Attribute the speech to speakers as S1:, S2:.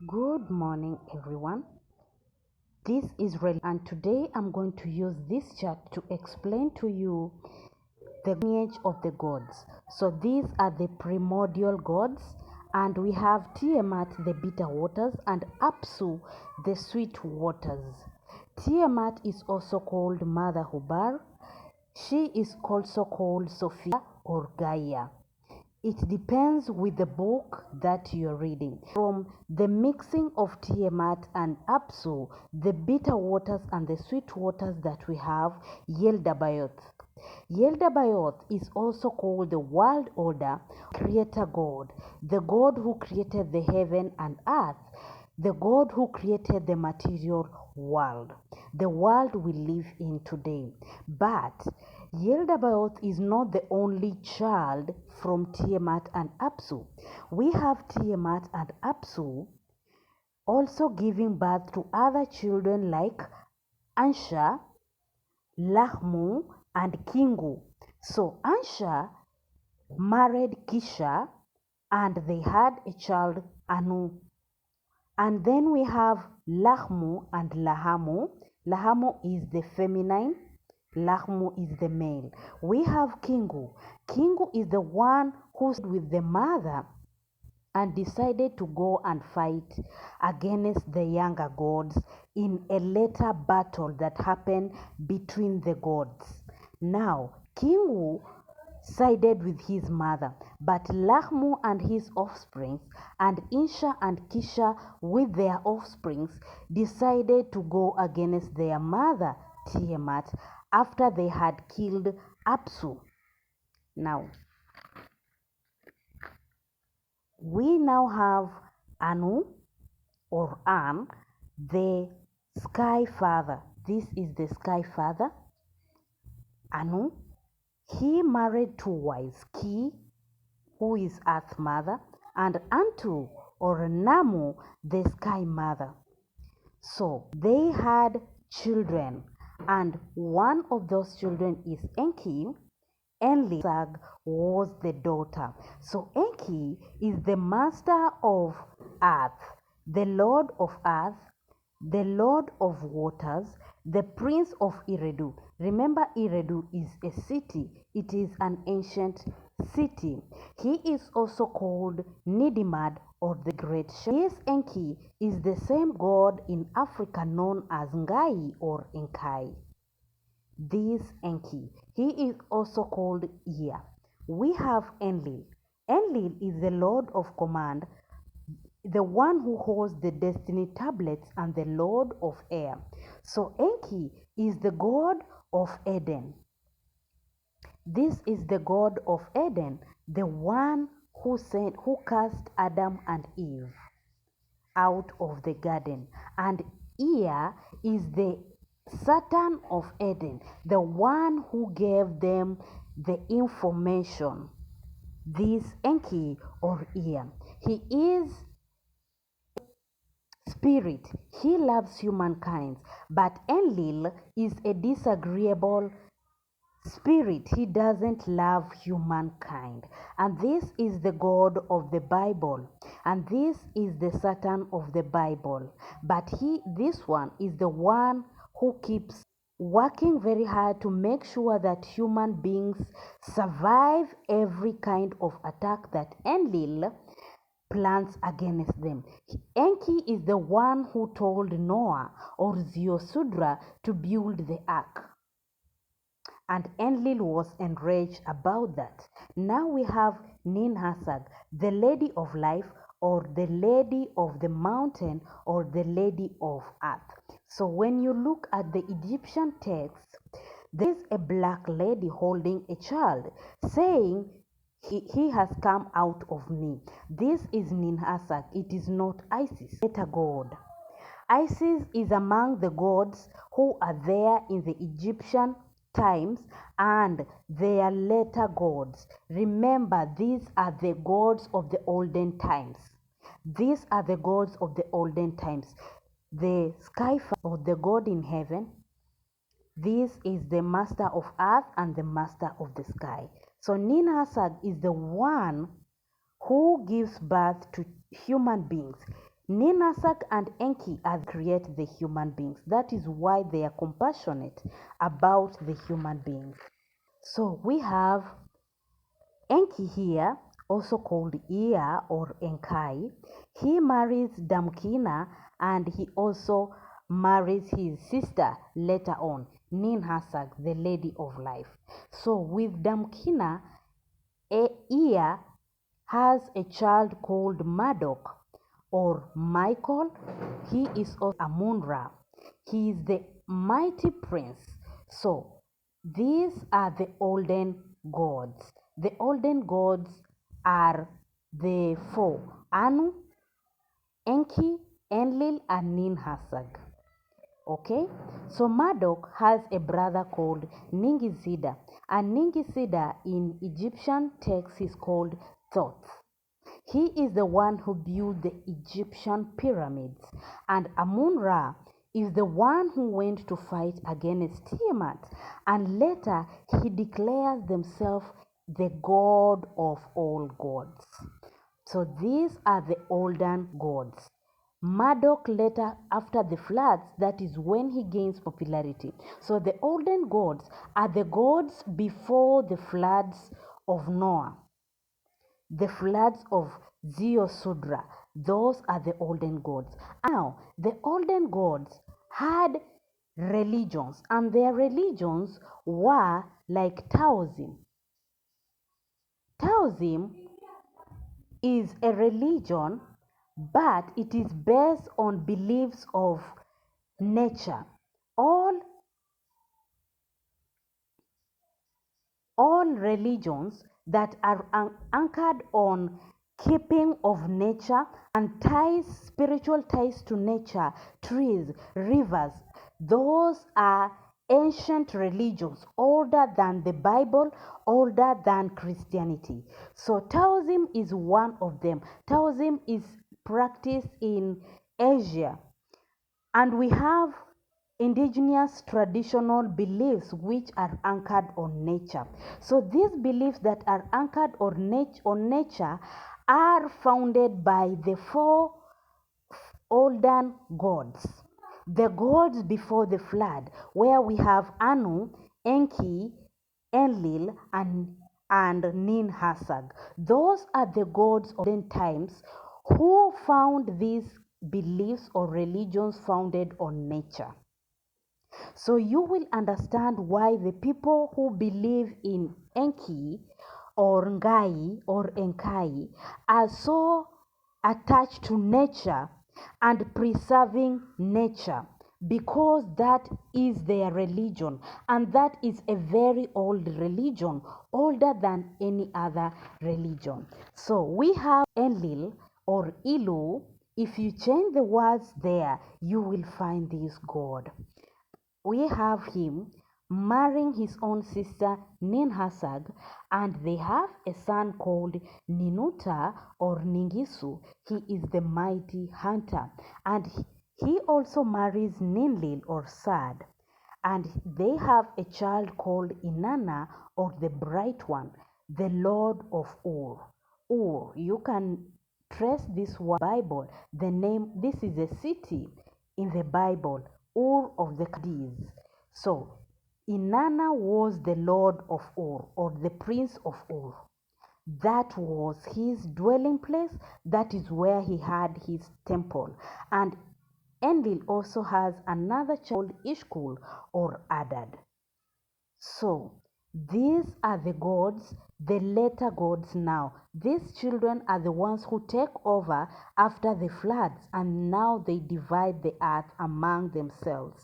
S1: Good morning, everyone. This is Rel, and today I'm going to use this chart to explain to you the lineage of the gods. So these are the primordial gods, and we have Tiamat, the bitter waters, and Apsu, the sweet waters. Tiamat is also called Mother Hubar. She is also called Sophia or Gaia. It depends with the book that you're reading. From the mixing of Tiamat and Apsu, the bitter waters and the sweet waters that we have, Yeldabaoth. Yeldabaoth is also called the world order, creator god, the god who created the heaven and earth, the God who created the material world, the world we live in today. But Yeldabaoth is not the only child from Tiamat and Apsu. We have Tiamat and Apsu also giving birth to other children like Ansha, Lahmu, and Kingu. So Ansha married Kisha and they had a child Anu. And then we have Lahmu and Lahamu. Lahamu is the feminine, Lahmu is the male. We have Kingu. Kingu is the one who's with the mother and decided to go and fight against the younger gods in a later battle that happened between the gods. Now, Kingu sided with his mother, but Lahmu and his offspring, and Insha and Kisha with their offspring, decided to go against their mother Tiamat after they had killed Apsu. Now, we now have Anu or An, the sky father. This is the sky father, Anu. He married two wives, Ki, who is Earth Mother, and Antu or Namu, the Sky Mother. So they had children, and one of those children is Enki. Enlil was the daughter. So Enki is the master of earth, the lord of earth, the lord of waters, the prince of Eridu. Remember, Eridu is a city. It is an ancient city. He is also called Nidimad or the Great Shepherd. This Enki is the same god in Africa known as Ngai or Enkai. This Enki. He is also called Ea. We have Enlil. Enlil is the lord of command, the one who holds the destiny tablets and the lord of air. So Enki is the god of Eden. This is the god of Eden, the one who cast Adam and Eve out of the garden. And Ea is the Satan of Eden, the one who gave them the information. This Enki or Ea, he is spirit. He loves humankind, but Enlil is a disagreeable spirit. He doesn't love humankind. And this is the God of the Bible. And this is the Satan of the Bible. But this one is the one who keeps working very hard to make sure that human beings survive every kind of attack that Enlil plans against them. Enki is the one who told Noah or Ziosudra to build the ark. And Enlil was enraged about that. Now we have Ninhasag, the lady of life, or the lady of the mountain, or the lady of earth. So when you look at the Egyptian text, there is a black lady holding a child, saying, he has come out of me. This is Ninhasag. It is not Isis, better god. Isis is among the gods who are there in the Egyptian times and their later gods. Remember, these are the gods of the olden times. These are the gods of the olden times. The sky or the god in heaven. This is the master of earth and the master of the sky. So Ninhasag is the one who gives birth to human beings. Ninhursag and Enki are create the human beings. That is why they are compassionate about the human beings. So we have Enki here, also called Ea or Enkai. He marries Damkina and he also marries his sister later on, Ninhursag, the Lady of Life. So with Damkina, Ea has a child called Marduk or Michael. He is also Amun-Ra. He is the mighty prince. So these are the olden gods. The olden gods are the four: Anu, Enki, Enlil, and Ninhursag. Okay, so Marduk has a brother called Ningishida, and Ningishida in Egyptian texts is called Thoth. He is the one who built the Egyptian pyramids, and Amun-Ra is the one who went to fight against Tiamat, and later he declares himself the god of all gods. So these are the olden gods. Marduk later, after the floods, that is when he gains popularity. So the olden gods are the gods before the floods of Noah, the floods of Ziusudra. Those are the olden gods. Now, the olden gods had religions, and their religions were like Taoism. Taoism is a religion, but it is based on beliefs of nature. All, all religions that are anchored on keeping of nature and ties, spiritual ties to nature, trees, rivers, those are ancient religions, older than the Bible, older than Christianity. So Taoism is one of them. Taoism is practiced in Asia, and we have indigenous traditional beliefs which are anchored on nature. So these beliefs that are anchored on nature are founded by the four olden gods. The gods before the flood, where we have Anu, Enki, Enlil, and Ninhursag. Those are the gods of olden times who found these beliefs or religions founded on nature. So you will understand why the people who believe in Enki or Ngai or Enkai are so attached to nature and preserving nature, because that is their religion, and that is a very old religion, older than any other religion. So we have Enlil or Ilu. If you change the words there, you will find this god. We have him marrying his own sister Ninhursag, and they have a son called Ninuta or Ningisu. He is the mighty hunter, and he also marries Ninlil or Sad, and they have a child called Inanna or the bright one, the Lord of Ur. Ur, you can trace this word Bible. The name, this is a city in the Bible, Ur of the Chaldees. So Inanna was the Lord of Ur or the Prince of Ur. That was his dwelling place. That is where he had his temple. And Enlil also has another child, Ishkul or Adad. So these are the gods, the later gods now. These children are the ones who take over after the floods, and now they divide the earth among themselves.